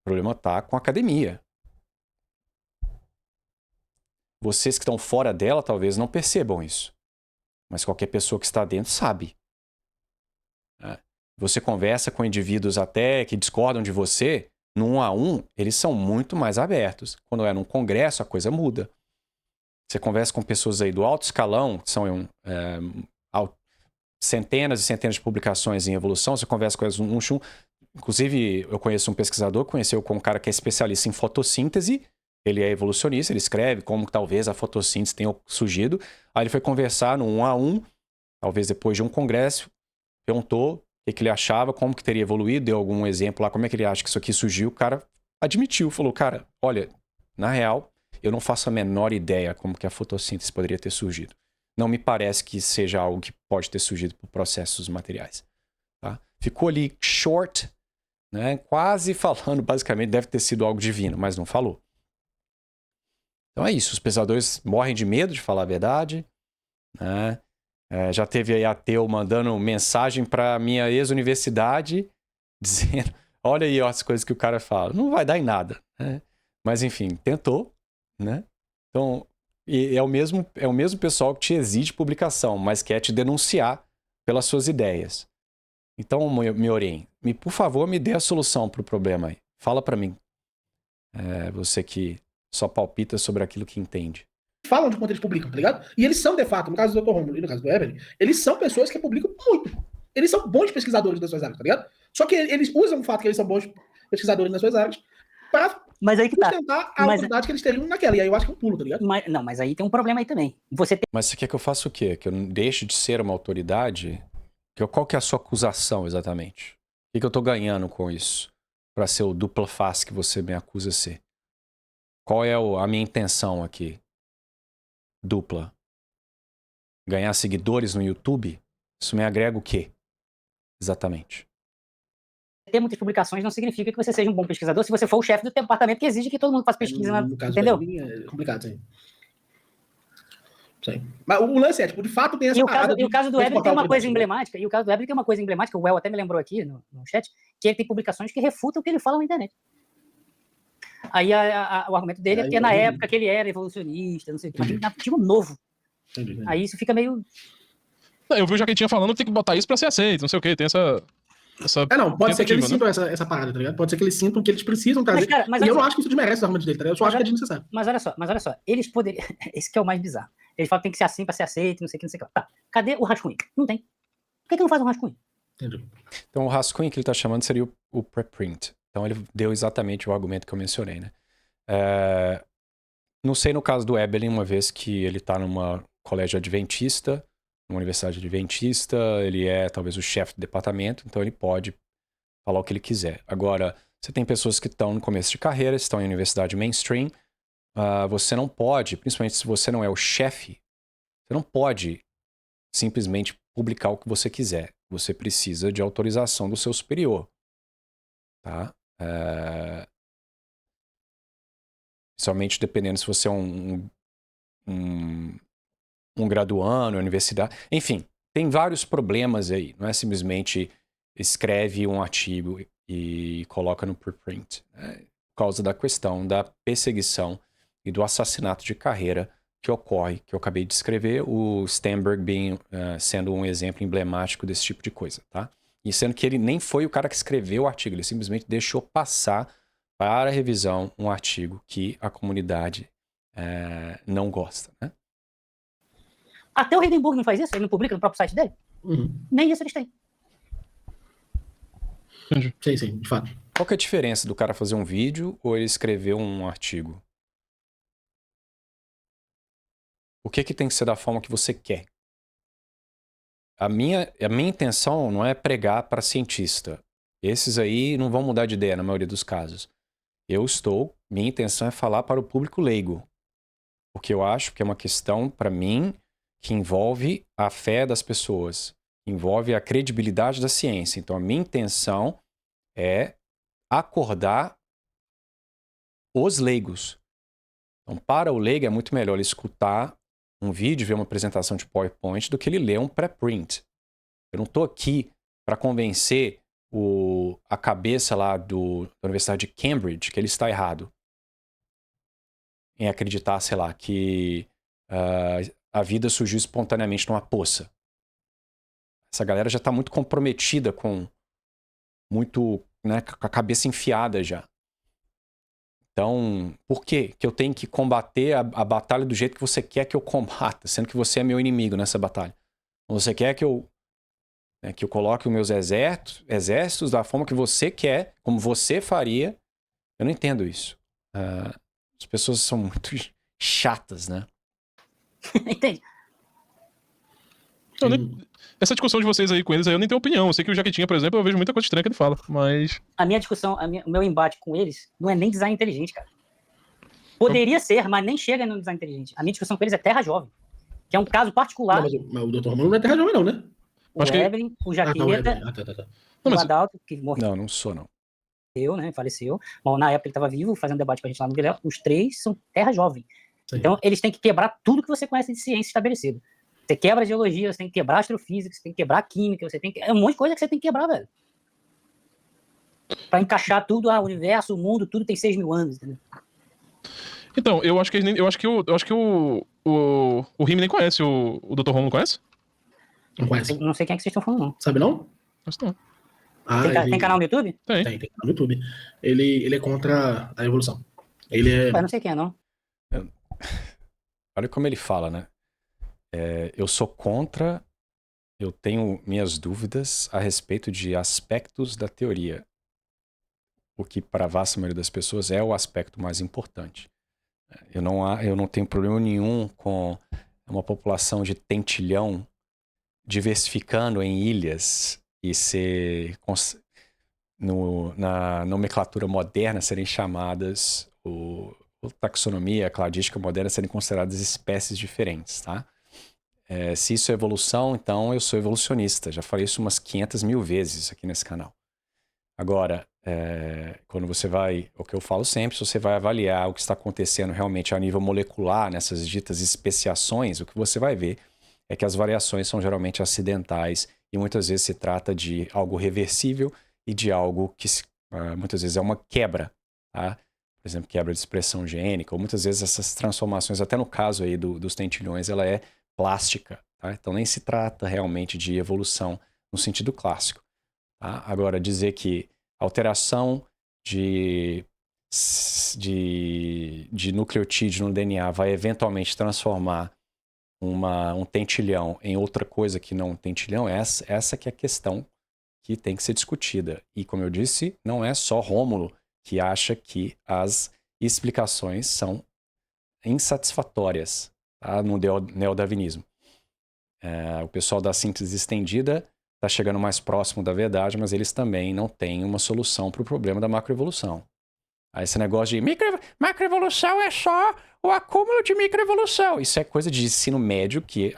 O problema está com a academia. Vocês que estão fora dela talvez não percebam isso. mas qualquer pessoa que está dentro sabe. Né? Você conversa com indivíduos até que discordam de você, no 1 a 1, eles são muito mais abertos. Quando é num congresso, a coisa muda. Você conversa com pessoas aí do alto escalão, que são centenas e centenas de publicações em evolução, você conversa com eles inclusive, eu conheço um pesquisador, conheceu com um cara que é especialista em fotossíntese, ele é evolucionista, ele escreve como talvez a fotossíntese tenha surgido. Aí ele foi conversar no 1 a 1, talvez depois de um congresso, perguntou o que ele achava, como que teria evoluído, deu algum exemplo lá, como é que ele acha que isso aqui surgiu. O cara admitiu, falou, cara, olha, na real, eu não faço a menor ideia como que a fotossíntese poderia ter surgido. Não me parece que seja algo que pode ter surgido por processos materiais. Tá? Ficou ali short, né? Quase falando, basicamente, deve ter sido algo divino, mas não falou. Então é isso, os pesquisadores morrem de medo de falar a verdade, né? Já teve aí ateu mandando mensagem para minha ex-universidade, dizendo, olha aí ó, as coisas que o cara fala, não vai dar em nada, né? Mas enfim, tentou, né? Então, é o mesmo pessoal que te exige publicação, mas quer te denunciar pelas suas ideias. Então, Miorim, por favor, me dê a solução para o problema aí. Fala para mim. Você que só palpita sobre aquilo que entende. Falam de quanto eles publicam, tá ligado? E eles são, de fato, no caso do Dr. Romulo e no caso do Evelyn, eles são pessoas que publicam muito. Eles são bons pesquisadores das suas áreas, tá ligado? Só que eles usam o fato que eles são bons pesquisadores nas suas áreas para sustentar a autoridade que eles teriam naquela. E aí eu acho que é um pulo, tá ligado? Mas aí tem um problema aí também. Mas você quer que eu faça o quê? Que eu não deixe de ser uma autoridade? Qual que é a sua acusação, exatamente? O que eu tô ganhando com isso? Para ser o dupla face que você me acusa de ser? Qual é a minha intenção aqui? Dupla. Ganhar seguidores no YouTube? Isso me agrega o quê? Exatamente. Ter muitas publicações não significa que você seja um bom pesquisador se você for o chefe do departamento que exige que todo mundo faça pesquisa, no caso entendeu? É complicado, sim. Mas o lance é, tipo, de fato tem essa parada. E o caso do Evelyn tem uma coisa emblemática, o El até me lembrou aqui no chat, que ele tem publicações que refutam o que ele fala na internet. Aí o argumento dele é que na época que ele era evolucionista, não sei o que, um artigo novo. Entendi. Aí isso fica meio... Eu vi o Jaquetinha falando que tem que botar isso pra ser aceito, não sei o que, tem essa não, pode ser que eles né? sintam essa parada, tá ligado? Pode ser que eles sintam que eles precisam trazer. Mas e eu não acho que isso desmerece os argumentos dele, tá ligado? Eu só acho que é desnecessário. Mas olha só, eles poderiam... Esse que é o mais bizarro. Eles falam que tem que ser assim pra ser aceito, não sei o que, não sei o que. Tá, cadê o rascunho? Não tem. Por que não faz um rascunho? Entendi. Então o rascunho que ele tá chamando seria o preprint. Então ele deu exatamente o argumento que eu mencionei, né? Não sei no caso do Evelyn, uma vez que ele tá numa colégio adventista, numa universidade adventista, ele é talvez o chefe do departamento, então ele pode falar o que ele quiser. Agora, você tem pessoas que estão no começo de carreira, estão em universidade mainstream, você não pode, principalmente se você não é o chefe, você não pode simplesmente publicar o que você quiser. Você precisa de autorização do seu superior. Tá? Principalmente dependendo se você é um graduando, universidade. Enfim, tem vários problemas aí. Não é simplesmente escreve um artigo e coloca no preprint. Por causa da questão da perseguição e do assassinato de carreira que ocorre, que eu acabei de escrever, o Sternberg sendo um exemplo emblemático desse tipo de coisa, tá? E sendo que ele nem foi o cara que escreveu o artigo, ele simplesmente deixou passar para revisão um artigo que a comunidade não gosta, né? Até o Hindenburg não faz isso? Ele não publica no próprio site dele? Nem isso eles têm. Sim, de fato. Qual que é a diferença do cara fazer um vídeo ou ele escrever um artigo? O que tem que ser da forma que você quer? A minha intenção não é pregar para cientista. Esses aí não vão mudar de ideia na maioria dos casos. Minha intenção é falar para o público leigo. Porque eu acho que é uma questão, para mim, que envolve a fé das pessoas. Envolve a credibilidade da ciência. Então, a minha intenção é acordar os leigos. Então, para o leigo é muito melhor ele escutar um vídeo, ver uma apresentação de PowerPoint, do que ele ler um pré-print. Eu não estou aqui para convencer a cabeça lá da Universidade de Cambridge que ele está errado em acreditar, sei lá, que a vida surgiu espontaneamente numa poça. Essa galera já tá muito comprometida com né, com a cabeça enfiada já. Então, por que eu tenho que combater a batalha do jeito que você quer que eu combata, sendo que você é meu inimigo nessa batalha? Você quer que eu coloque os meus exércitos da forma que você quer, como você faria? Eu não entendo isso. As pessoas são muito chatas, né? Entende? Essa discussão de vocês aí com eles, aí eu nem tenho opinião. Eu sei que o Jaquetinha, por exemplo, eu vejo muita coisa estranha que ele fala, mas... A minha discussão, o meu embate com eles não é nem design inteligente, cara. Poderia ser, mas nem chega no design inteligente. A minha discussão com eles é Terra Jovem, que é um caso particular. Não, mas o Dr. Romano não é Terra Jovem, não, né? O Evelyn, o Jaqueta, o Adalto, que morreu. Não sou, não. Né, faleceu. Bom, na época ele estava vivo, fazendo debate com a gente lá no Vilela. Os 3 são Terra Jovem. Sim. Então, eles têm que quebrar tudo que você conhece de ciência estabelecida. Você quebra a geologia, você tem que quebrar a astrofísica, você tem que quebrar a química, você tem que... É um monte de coisa que você tem que quebrar, velho. Pra encaixar tudo, o universo, o mundo, tudo tem 6 mil anos, entendeu? Então, eu acho que o Rime nem conhece o Dr. Romulo, conhece? Não conhece. Não sei quem é que vocês estão falando, não. Sabe não? Acho que não. Tem canal no YouTube? Tem canal no YouTube. Ele é contra a evolução. Ele é... Mas não sei quem é, não. Olha como ele fala, né? Eu sou contra, eu tenho minhas dúvidas a respeito de aspectos da teoria. O que para a vasta maioria das pessoas é o aspecto mais importante. Eu não tenho problema nenhum com uma população de tentilhão diversificando em ilhas e ser, na nomenclatura moderna, serem chamadas, taxonomia, cladística moderna, serem consideradas espécies diferentes, tá? Se isso é evolução, então eu sou evolucionista. Já falei isso umas 500 mil vezes aqui nesse canal. Agora, quando você vai, o que eu falo sempre, se você vai avaliar o que está acontecendo realmente a nível molecular, nessas ditas especiações, o que você vai ver é que as variações são geralmente acidentais e muitas vezes se trata de algo reversível e de algo que muitas vezes é uma quebra, tá? Por exemplo, quebra de expressão gênica, ou muitas vezes essas transformações, até no caso aí dos tentilhões, ela é plástica, tá? Então nem se trata realmente de evolução no sentido clássico. Tá? Agora, dizer que alteração de nucleotídeo no DNA vai eventualmente transformar um tentilhão em outra coisa que não um tentilhão, essa que é a questão que tem que ser discutida. E, como eu disse, não é só Rômulo que acha que as explicações são insatisfatórias, tá? No neodarwinismo. O pessoal da síntese estendida está chegando mais próximo da verdade, mas eles também não têm uma solução para o problema da macroevolução. Esse negócio de macroevolução é só o acúmulo de microevolução. Isso é coisa de ensino médio que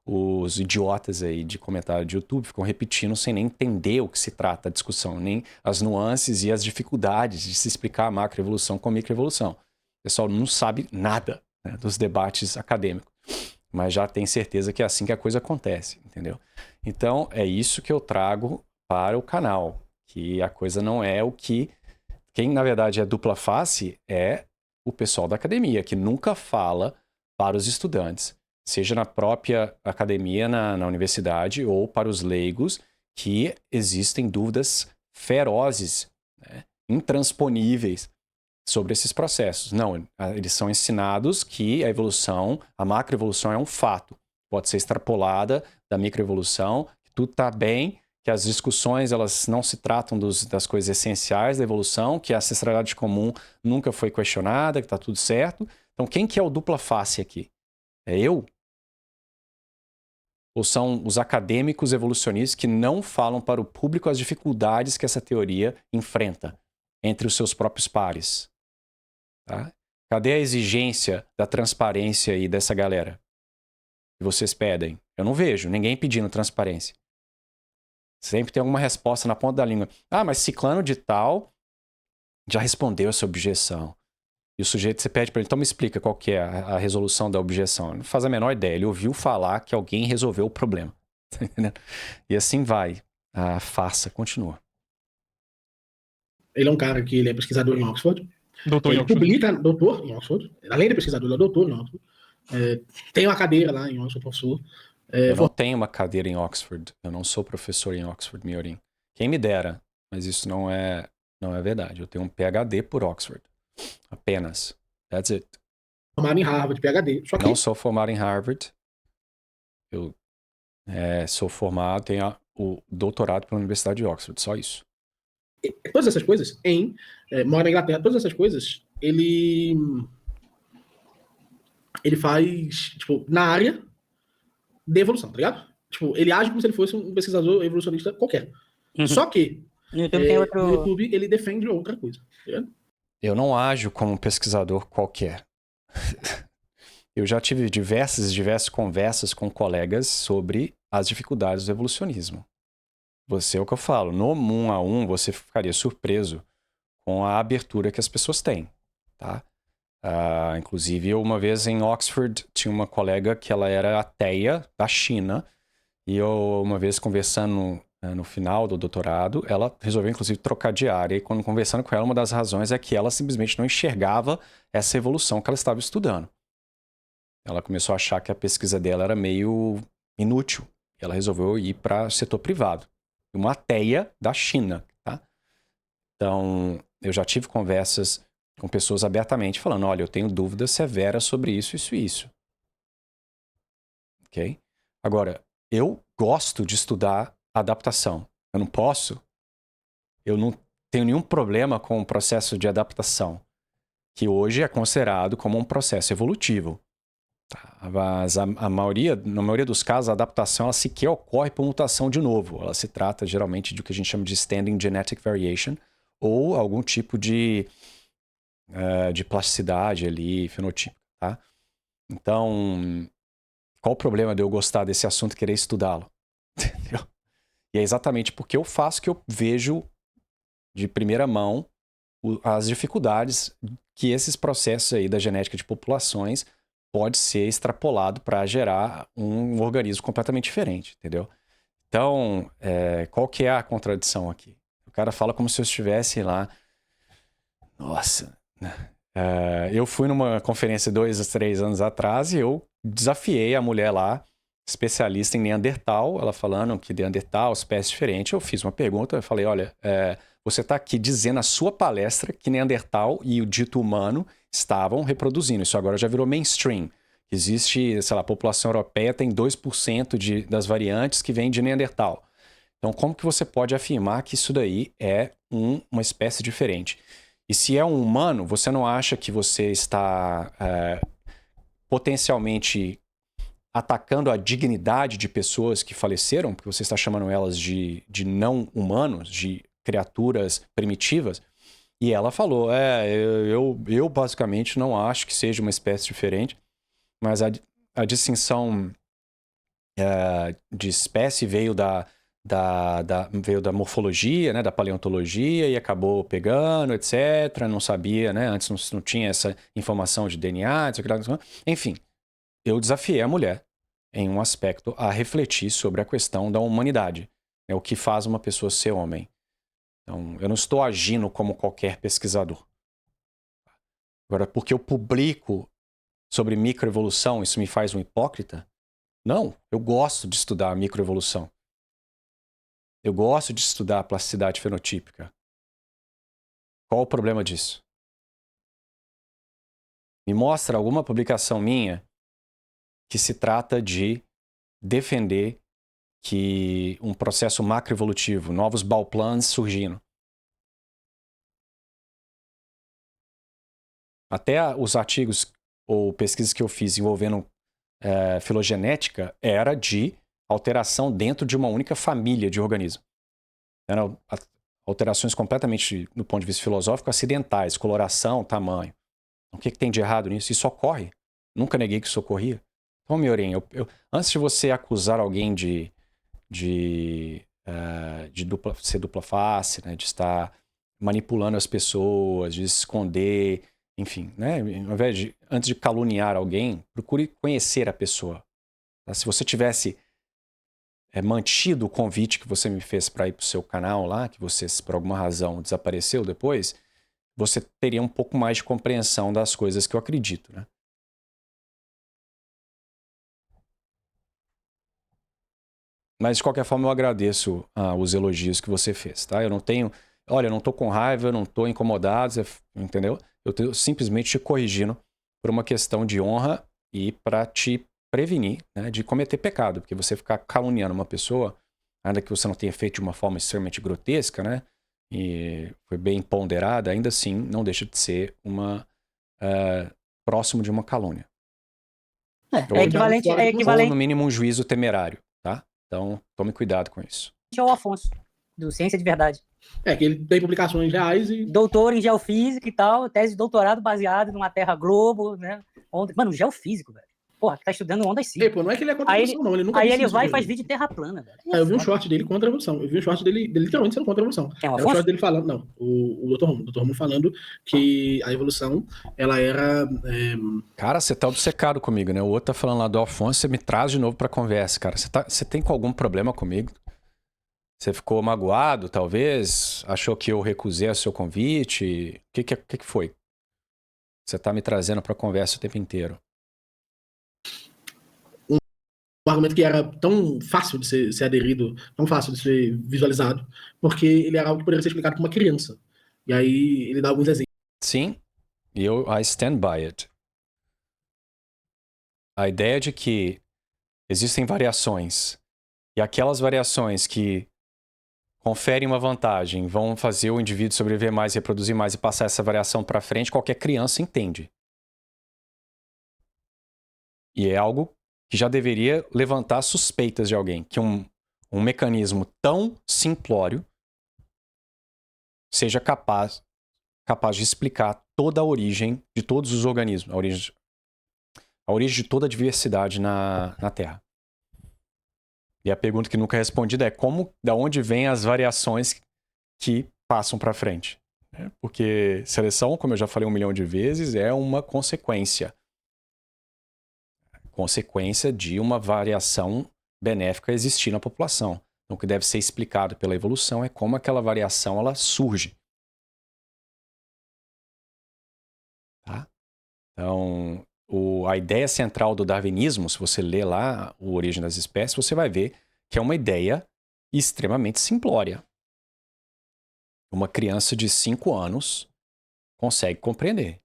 os idiotas aí de comentário de YouTube ficam repetindo sem nem entender o que se trata a discussão, nem as nuances e as dificuldades de se explicar a macroevolução com a microevolução. O pessoal não sabe nada, né, dos debates acadêmicos, mas já tem certeza que é assim que a coisa acontece, entendeu? Então, é isso que eu trago para o canal, que a coisa não é o que... Quem, na verdade, é dupla face é o pessoal da academia, que nunca fala para os estudantes, seja na própria academia, na universidade, ou para os leigos, que existem dúvidas ferozes, né, intransponíveis sobre esses processos. Não, eles são ensinados que a evolução, a macroevolução é um fato, pode ser extrapolada da microevolução, que tudo está bem, que as discussões elas não se tratam das coisas essenciais da evolução, que a ancestralidade comum nunca foi questionada, que está tudo certo. Então, quem que é o dupla face aqui? É eu? Ou são os acadêmicos evolucionistas que não falam para o público as dificuldades que essa teoria enfrenta entre os seus próprios pares? Tá? Cadê a exigência da transparência aí dessa galera que vocês pedem? Eu não vejo ninguém pedindo transparência. Sempre tem alguma resposta na ponta da língua. Ah, mas ciclano de tal já respondeu essa objeção. E o sujeito, você pede para ele, então me explica qual que é a resolução da objeção. Ele não faz a menor ideia. Ele ouviu falar que alguém resolveu o problema. Tá entendendo? E assim vai. A farsa continua. Ele é um cara que ele é pesquisador em Oxford. Doutor em Oxford. Publica, doutor em Oxford. Além de pesquisador, ele é doutor em Oxford. Tem uma cadeira lá em Oxford, professor. Eu não tenho uma cadeira em Oxford. Eu não sou professor em Oxford, Miorim. Quem me dera, mas isso não é verdade. Eu tenho um PhD por Oxford. Apenas. That's it. Formado em Harvard, PhD. Só que Não sou formado em Harvard. Eu sou formado, tenho o doutorado pela Universidade de Oxford. Só isso. todas essas coisas, mora na Inglaterra, todas essas coisas, ele faz, tipo, na área de evolução, tá ligado? Tipo, ele age como se ele fosse um pesquisador evolucionista qualquer. Só que, No YouTube tem outro. no YouTube, ele defende outra coisa, tá ligado? Eu não ajo como um pesquisador qualquer. Eu já tive diversas conversas com colegas sobre as dificuldades do evolucionismo. Você é o que eu falo. No 1 a 1, você ficaria surpreso com a abertura que as pessoas têm, tá? Inclusive, eu, uma vez em Oxford, tinha uma colega que ela era ateia da China. E eu, uma vez conversando no final do doutorado, ela resolveu, inclusive, trocar de área. E quando conversando com ela, uma das razões é que ela simplesmente não enxergava essa evolução que ela estava estudando. Ela começou a achar que a pesquisa dela era meio inútil. Ela resolveu ir para o setor privado. Uma ateia da China, tá? Então, eu já tive conversas com pessoas abertamente falando, olha, eu tenho dúvidas severas sobre isso, isso e isso. Ok? Agora, eu gosto de estudar adaptação. Eu não tenho nenhum problema com o processo de adaptação, que hoje é considerado como um processo evolutivo. Mas na maioria dos casos, a adaptação ela sequer ocorre por mutação de novo. Ela se trata geralmente de o que a gente chama de standing genetic variation ou algum tipo de plasticidade ali, fenotípica, tá? Então, qual o problema de eu gostar desse assunto e querer estudá-lo? Entendeu? E é exatamente porque eu faço que eu vejo de primeira mão as dificuldades que esses processos aí da genética de populações pode ser extrapolado para gerar um organismo completamente diferente, entendeu? Então, qual que é a contradição aqui? O cara fala como se eu estivesse lá... Nossa... eu fui numa conferência 2 a 3 anos atrás e eu desafiei a mulher lá, especialista em Neandertal, ela falando que Neandertal, espécie diferente. Eu fiz uma pergunta, eu falei, olha, você está aqui dizendo na sua palestra que Neandertal e o dito humano estavam reproduzindo. Isso agora já virou mainstream. Existe, sei lá, a população europeia tem 2% das variantes que vêm de Neandertal. Então, como que você pode afirmar que isso daí é uma espécie diferente? E se é um humano, você não acha que você está potencialmente atacando a dignidade de pessoas que faleceram, porque você está chamando elas de não humanos, de criaturas primitivas? E ela falou, eu basicamente não acho que seja uma espécie diferente, mas a distinção de espécie veio veio da morfologia, né, da paleontologia e acabou pegando, etc. Não sabia, né? Antes não tinha essa informação de DNA, etc. Enfim, eu desafiei a mulher em um aspecto a refletir sobre a questão da humanidade. É o que faz uma pessoa ser homem. Então, eu não estou agindo como qualquer pesquisador. Agora, porque eu publico sobre microevolução, isso me faz um hipócrita? Não, eu gosto de estudar a microevolução. Eu gosto de estudar a plasticidade fenotípica. Qual o problema disso? Me mostra alguma publicação minha que se trata de defender que um processo macroevolutivo, novos Bauplans surgindo. Até os artigos ou pesquisas que eu fiz envolvendo filogenética era de alteração dentro de uma única família de organismos. Eram alterações completamente, do ponto de vista filosófico, acidentais, coloração, tamanho. O que tem de errado nisso? Isso ocorre. Nunca neguei que isso ocorria. Então, Miorim, antes de você acusar alguém de ser dupla face, né, de estar manipulando as pessoas, de se esconder, enfim, né, antes de caluniar alguém, procure conhecer a pessoa. Tá? Se você tivesse mantido o convite que você me fez para ir para o seu canal lá, que você, por alguma razão, desapareceu depois, você teria um pouco mais de compreensão das coisas que eu acredito, né? Mas de qualquer forma eu agradeço os elogios que você fez, tá? Eu não tenho... Olha, eu não tô com raiva, eu não tô incomodado, entendeu? Eu tô simplesmente te corrigindo por uma questão de honra e para te prevenir, né, de cometer pecado. Porque você ficar caluniando uma pessoa, ainda que você não tenha feito de uma forma extremamente grotesca, né? E foi bem ponderada, ainda assim não deixa de ser próximo de uma calúnia. É equivalente, Ou no mínimo um juízo temerário, tá? Então tome cuidado com isso. Ao Afonso, do Ciência de Verdade. Que ele tem publicações reais e... Doutor em geofísica e tal, tese de doutorado baseado numa Terra Globo, né? Mano, geofísico, velho. Porra, tá estudando ondas simples. Não é que ele é contra a evolução, não. Ele nunca aí ele vai e faz vídeo de terra plana, velho. Eu vi um short dele contra a evolução. Eu vi um short dele literalmente sendo contra a evolução. É um Era um short dele falando... Não, o Dr. Romulo falando que a evolução, ela era... Cara, você tá obcecado comigo, né? O outro tá falando lá do Alfonso, você me traz de novo pra conversa, cara. Você tem algum problema comigo? Você ficou magoado, talvez? Achou que eu recusei o seu convite? O que foi? Você tá me trazendo pra conversa o tempo inteiro. Um argumento que era tão fácil de ser aderido, tão fácil de ser visualizado, porque ele era algo que poderia ser explicado para uma criança. E aí ele dá alguns exemplos. Sim, e I stand by it. A ideia de que existem variações, e aquelas variações que conferem uma vantagem vão fazer o indivíduo sobreviver mais, reproduzir mais e passar essa variação para frente, qualquer criança entende. E é algo que já deveria levantar suspeitas de alguém, que um mecanismo tão simplório seja capaz de explicar toda a origem de todos os organismos, a origem de toda a diversidade na Terra. E a pergunta que nunca é respondida é da onde vêm as variações que passam para frente? Porque seleção, como eu já falei 1 milhão de vezes, é uma consequência de uma variação benéfica existir na população. Então, o que deve ser explicado pela evolução é como aquela variação ela surge. Tá? Então, a ideia central do darwinismo, se você ler lá o Origem das Espécies, você vai ver que é uma ideia extremamente simplória. Uma criança de 5 anos consegue compreender.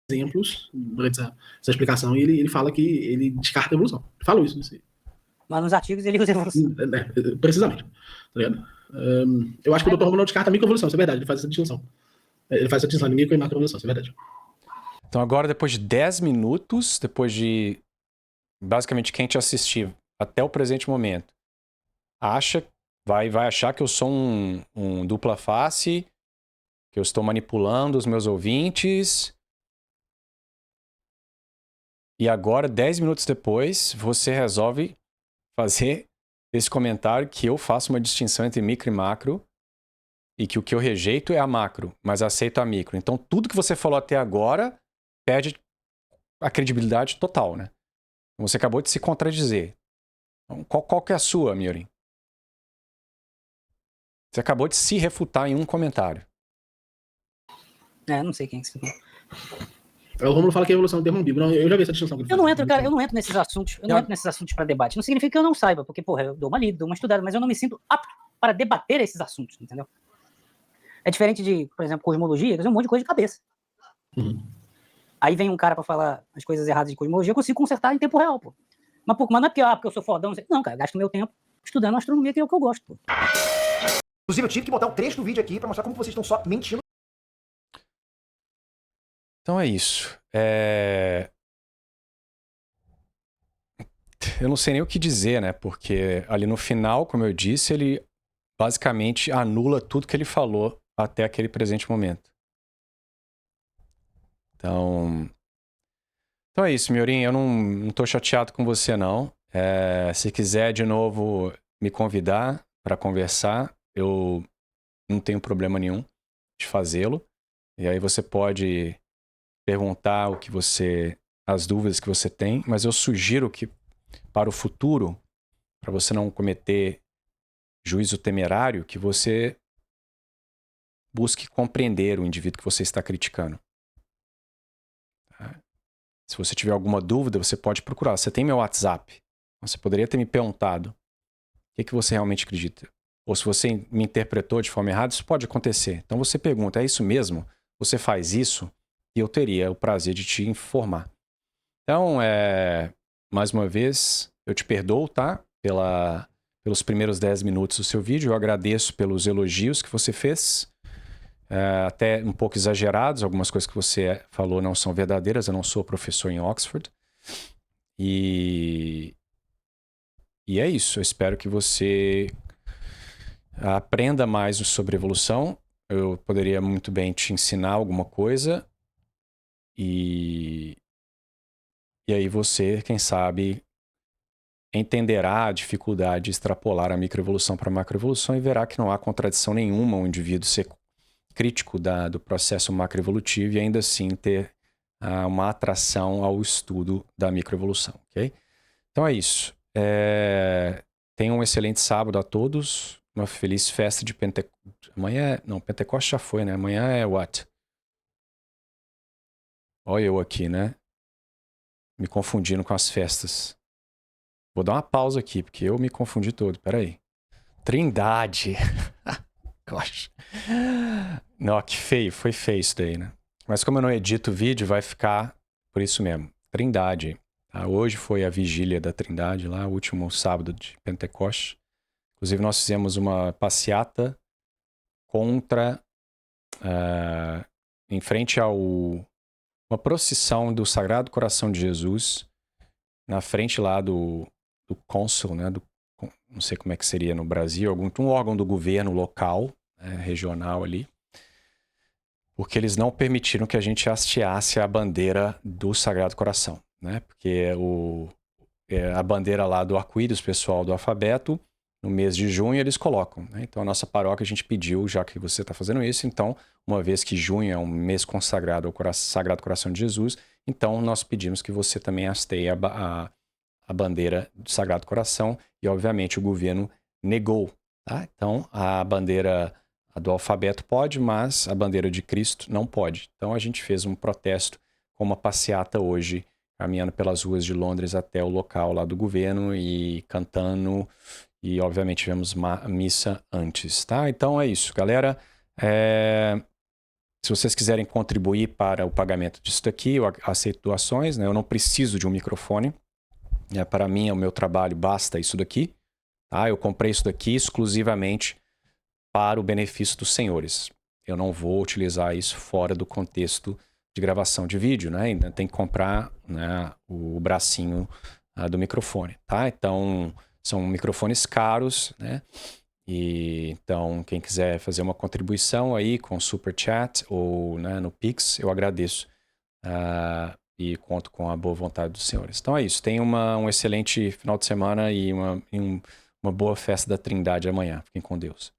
Exemplos durante essa explicação e ele fala que ele descarta a evolução. Ele falou isso. Mas nos artigos ele usa a evolução. Precisamente. Tá ligado? Eu acho que o Dr. Romulo não descarta a microevolução, isso é verdade. Ele faz essa distinção. Ele faz essa distinção de micro e macroevolução, isso é verdade. Então agora, depois de 10 minutos, depois de basicamente quem te assistir até o presente momento, vai achar que eu sou um dupla face, que eu estou manipulando os meus ouvintes. E agora, 10 minutos depois, você resolve fazer esse comentário que eu faço uma distinção entre micro e macro e que o que eu rejeito é a macro, mas aceito a micro. Então, tudo que você falou até agora perde a credibilidade total, né? Você acabou de se contradizer. Então, qual que é a sua, Miorin? Você acabou de se refutar em um comentário. Não sei quem que você falou. O Romulo fala que a evolução é um termo ambíguo. Não, eu já vi essa distinção. Eu não entro, cara, eu não entro nesses assuntos. Eu não entro nesses assuntos para debate. Não significa que eu não saiba, porque, porra, eu dou uma lida, dou uma estudada, mas eu não me sinto apto para debater esses assuntos, entendeu? É diferente de, por exemplo, cosmologia, que eu sei um monte de coisa de cabeça. Aí vem um cara para falar as coisas erradas de cosmologia, eu consigo consertar em tempo real, pô. Mas não é porque eu sou fodão, não, cara, gasto meu tempo estudando astronomia, que é o que eu gosto, pô. Inclusive, eu tive que botar um trecho do vídeo aqui para mostrar como vocês estão só mentindo. Então é isso. Eu não sei nem o que dizer, né? Porque ali no final, como eu disse, ele basicamente anula tudo que ele falou até aquele presente momento. Então é isso, Miorin. Eu não tô chateado com você, não. Se quiser de novo me convidar para conversar, eu não tenho problema nenhum de fazê-lo. E aí você pode perguntar as dúvidas que você tem, mas eu sugiro que para o futuro, para você não cometer juízo temerário, que você busque compreender o indivíduo que você está criticando. Se você tiver alguma dúvida, você pode procurar. Você tem meu WhatsApp. Você poderia ter me perguntado o que você realmente acredita. Ou se você me interpretou de forma errada, isso pode acontecer. Então você pergunta, é isso mesmo? Você faz isso? E eu teria o prazer de te informar. Então, mais uma vez, eu te perdoo, tá? Pelos primeiros 10 minutos do seu vídeo. Eu agradeço pelos elogios que você fez. Até um pouco exagerados. Algumas coisas que você falou não são verdadeiras. Eu não sou professor em Oxford. E é isso. Eu espero que você aprenda mais sobre evolução. Eu poderia muito bem te ensinar alguma coisa. E aí você, quem sabe, entenderá a dificuldade de extrapolar a microevolução para a macroevolução e verá que não há contradição nenhuma um indivíduo ser crítico do processo macroevolutivo e ainda assim ter uma atração ao estudo da microevolução, ok? Então é isso. Tenham um excelente sábado a todos. Uma feliz festa de Pentecostes. Amanhã não, Pentecostes já foi, né? Amanhã é what? Olha eu aqui, né? Me confundindo com as festas. Vou dar uma pausa aqui, porque eu me confundi todo. Peraí. Trindade. Gosh. Não, que feio. Foi feio isso daí, né? Mas como eu não edito o vídeo, vai ficar por isso mesmo. Trindade. Tá? Hoje foi a vigília da Trindade, lá, o último sábado de Pentecostes. Inclusive, nós fizemos uma passeata contra... em frente uma procissão do Sagrado Coração de Jesus, na frente lá do cônsul, né? Não sei como é que seria no Brasil, um órgão do governo local, regional ali, porque eles não permitiram que a gente hasteasse a bandeira do Sagrado Coração, né? Porque a bandeira lá do arco-íris, pessoal do alfabeto, no mês de junho eles colocam, né? Então a nossa paróquia a gente pediu, já que você está fazendo isso, então, uma vez que junho é um mês consagrado ao Sagrado Coração de Jesus, então nós pedimos que você também hasteie a bandeira do Sagrado Coração e, obviamente, o governo negou, tá? Então, a bandeira do alfabeto pode, mas a bandeira de Cristo não pode. Então, a gente fez um protesto com uma passeata hoje, caminhando pelas ruas de Londres até o local lá do governo e cantando e, obviamente, tivemos missa antes, tá? Então, é isso, galera. Se vocês quiserem contribuir para o pagamento disso daqui, eu aceito doações, né? Eu não preciso de um microfone. Para mim, o meu trabalho basta isso daqui. Tá? Eu comprei isso daqui exclusivamente para o benefício dos senhores. Eu não vou utilizar isso fora do contexto de gravação de vídeo, né? Ainda tem que comprar, né, o bracinho do microfone, tá? Então, são microfones caros, né? E então, quem quiser fazer uma contribuição aí com Super Chat ou, né, no Pix, eu agradeço. E conto com a boa vontade dos senhores. Então é isso. Tenham um excelente final de semana e uma boa festa da Trindade amanhã. Fiquem com Deus.